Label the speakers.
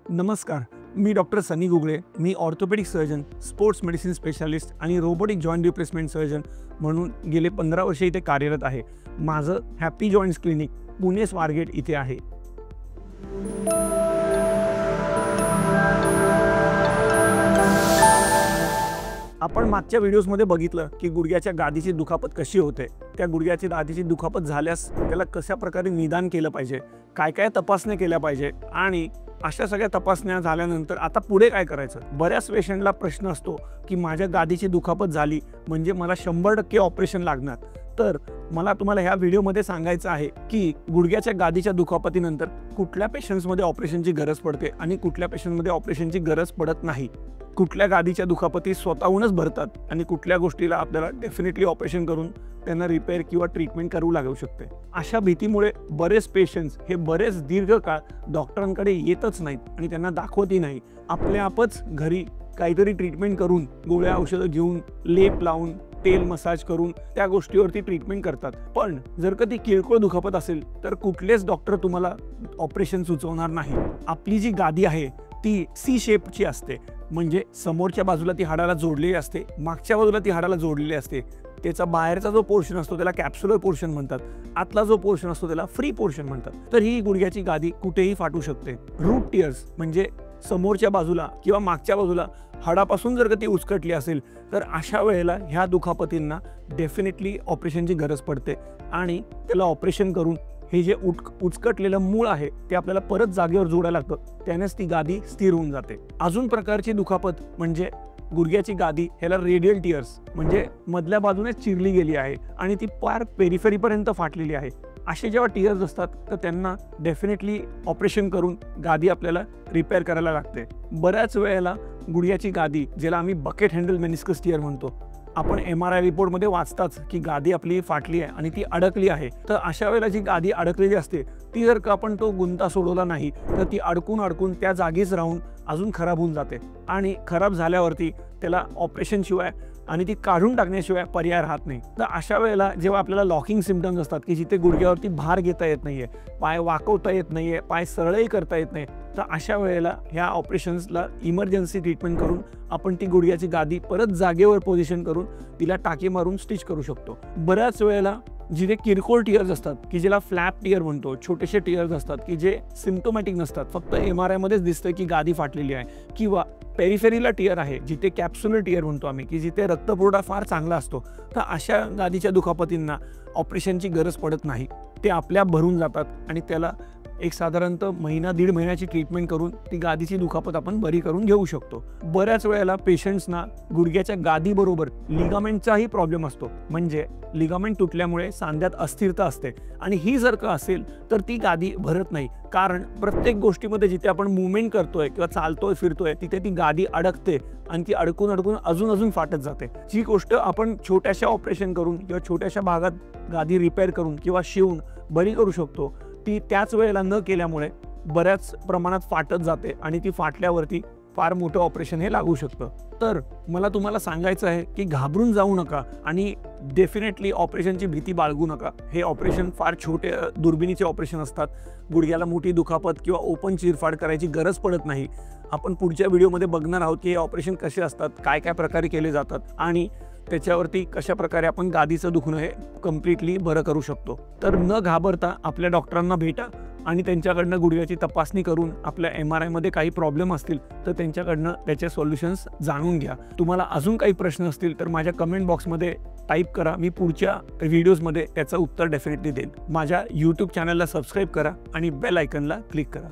Speaker 1: नमस्कार, मी डॉक्टर सनी गुगळे. मी orthopaedic surgeon, sports medicine specialist आणि रोबोटिक जॉइंट रिप्लेसमेंट सर्जन म्हणून गेले 15 वर्षे इथे कार्यरत आहे. माझं happy joints clinic Pune Swargate इथे आहे. आपण मागच्या व्हिडिओजमध्ये बघितलं की गुडघ्याच्या गादीची दुखापत कशी होते, त्या गुडघ्याची गादीची दुखापत झाल्यास त्याला कशा प्रकारे निदान केलं पाहिजे, काय काय तपासण्या केल्या पाहिजे आणि अशा सगळ्या तपासण्या झाल्यानंतर आता पुढे काय करायचं. बऱ्याच पेशंटला प्रश्न असतो की माझ्या गादीची दुखापत झाली म्हणजे मला 100% ऑपरेशन लागणार. तर मला तुम्हाला ह्या व्हिडिओमध्ये सांगायचं आहे की गुडघ्याच्या गादीच्या दुखापतीनंतर कुठल्या पेशंट्समध्ये ऑपरेशनची गरज पडते आणि कुठल्या पेशंटमध्ये ऑपरेशनची गरज पडत नाही. कुठल्या गादीच्या दुखापती स्वतःहूनच भरतात आणि कुठल्या गोष्टीला आपल्याला डेफिनेटली ऑपरेशन करून त्यांना रिपेअर किंवा ट्रीटमेंट करावं लागू शकते. अशा भीतीमुळे बरेच पेशंट्स हे बरेच दीर्घकाळ डॉक्टरांकडे येतच नाहीत आणि त्यांना दाखवतही नाही. आपल्या आपच घरी काहीतरी ट्रीटमेंट करून, गोळ्या औषधं घेऊन, लेप लावून, तेल मसाज करून त्या गोष्टीवरती ट्रीटमेंट करतात. पण जर का ती किरकोळ दुखापत असेल तर कुठलेच डॉक्टर तुम्हाला ऑपरेशन सुचवणार नाही. आपली जी गादी आहे ती सी शेपची असते, म्हणजे समोरच्या बाजूला ती हाडाला जोडलेली असते, मागच्या बाजूला ती हाडाला जोडलेली असते. त्याचा बाहेरचा जो पोर्शन असतो त्याला कॅप्सुलर पोर्शन म्हणतात, आतला जो पोर्शन असतो त्याला फ्री पोर्शन म्हणतात. तर ही गुडघ्याची गादी कुठेही फाटू शकते. रूट टिअर्स म्हणजे समोरच्या बाजूला किंवा मागच्या बाजूला हाडापासून जर का ती उचकटली असेल तर अशा वेळेला ह्या दुखापतींना डेफिनेटली ऑपरेशनची गरज पडते आणि त्याला ऑपरेशन करून हे जे उचकटलेलं मूळ आहे ते आपल्याला परत जागेवर जोडायला लागतं. त्यानेच ती गादी स्थिर होऊन जाते. अजून प्रकारची दुखापत म्हणजे गुडघ्याची गादी, ह्याला रेडियल टिअर्स म्हणजे मधल्या बाजूने चिरली गेली आहे आणि ती पार पेरिफेरीपर्यंत फाटलेली आहे. असे जेव्हा टिअर्स असतात तर त्यांना डेफिनेटली ऑपरेशन करून गादी आपल्याला रिपेअर करायला लागते. बऱ्याच वेळेला गुडघ्याची गादी, ज्याला आम्ही बकेट हँडल मेनिस्कस टिअर म्हणतो, आपण MRI रिपोर्टमध्ये वाचताच की गादी आपली फाटली आहे आणि ती अडकली आहे. तर अशा वेळेला जी गादी अडकलेली असते ती जर का आपण तो गुंता सोडवला नाही तर ती अडकून त्या जागीच राहून अजून खराब होऊन जाते आणि खराब झाल्यावरती त्याला ऑपरेशन शिवाय आणि ती काढून टाकण्याशिवाय पर्याय राहत नाही. तर अशा वेळेला जेव्हा आपल्याला लॉकिंग सिम्पटम्स असतात की जिथे गुडघ्यावरती भार घेता येत नाहीये, पाय वाकवता येत नाहीये, पाय सरळही करता येत नाही, तर अशा वेळेला ह्या ऑपरेशन्सला इमर्जन्सी ट्रीटमेंट करून आपण ती गुडघ्याची गादी परत जागेवर पोझिशन करून तिला टाके मारून स्टिच करू शकतो. बऱ्याच वेळेला जिथे किरकोळ टिअर्स असतात की ज्याला फ्लॅप टिअर म्हणतो, छोटेसे टिअर्स असतात की जे सिम्प्टोमॅटिक नसतात, फक्त MRI मध्येच दिसतं की गादी फाटलेली आहे, किंवा पेरिफेरीला टिअर आहे जिथे कॅप्सुलर टिअर म्हणतो आम्ही की जिथे रक्तपुरवठा फार चांगला असतो, तर अशा गादीच्या दुखापतींना ऑपरेशनची गरज पडत नाही. ते आपल्या भरून जातात आणि त्याला एक साधारणतः महिना 1.5 महिन्याची ट्रीटमेंट करून ती गादीची दुखापत आपण बरी करून घेऊ शकतो. बऱ्याच वेळेला पेशंट्सना गुडघ्याच्या गादीबरोबर लिगामेंटचाही प्रॉब्लेम असतो, म्हणजे लिगामेंट तुटल्यामुळे सांध्यात अस्थिरता असते आणि ही जर का असेल तर ती गादी भरत नाही. कारण प्रत्येक गोष्टीमध्ये जिथे आपण मुवमेंट करतोय किंवा चालतोय फिरतोय तिथे ती गादी अडकते आणि ती अडकून अजून फाटत जाते. जी गोष्ट आपण छोट्याशा ऑपरेशन करून किंवा छोट्याशा भागात गादी रिपेअर करून किंवा शिवून बरी करू शकतो, ती त्याच वेळेला न केल्यामुळे बऱ्याच प्रमाणात फाटत जाते आणि ती फाटल्यावरती फार मोठं ऑपरेशन हे लागू शकतं. तर मला तुम्हाला सांगायचं आहे की घाबरून जाऊ नका आणि डेफिनेटली ऑपरेशनची भीती बाळगू नका. हे ऑपरेशन फार छोटे दुर्बिणीचे ऑपरेशन असतात. गुडघ्याला मोठी दुखापत किंवा ओपन चिरफाड करायची गरज पडत नाही. आपण पुढच्या व्हिडिओमध्ये बघणार आहोत की हे ऑपरेशन कसे असतात, काय काय प्रकारे केले जातात आणि त्याच्यावरती कशा प्रकारे आपण गादीचं दुखणं हे कम्प्लिटली बरं करू शकतो. तर न घाबरता आपल्या डॉक्टरांना भेटा आणि त्यांच्याकडनं गुडघ्याची तपासणी करून आपल्या MRI मध्ये काही प्रॉब्लेम असतील तर त्यांच्याकडनं त्याचे सोल्युशन्स जाणून घ्या. तुम्हाला अजून काही प्रश्न असतील तर माझ्या कमेंट बॉक्समध्ये टाईप करा. मी पुढच्या व्हिडिओजमध्ये त्याचं उत्तर डेफिनेटली देईन. माझ्या YouTube चॅनलला सबस्क्राईब करा आणि बेल आयकनला क्लिक करा.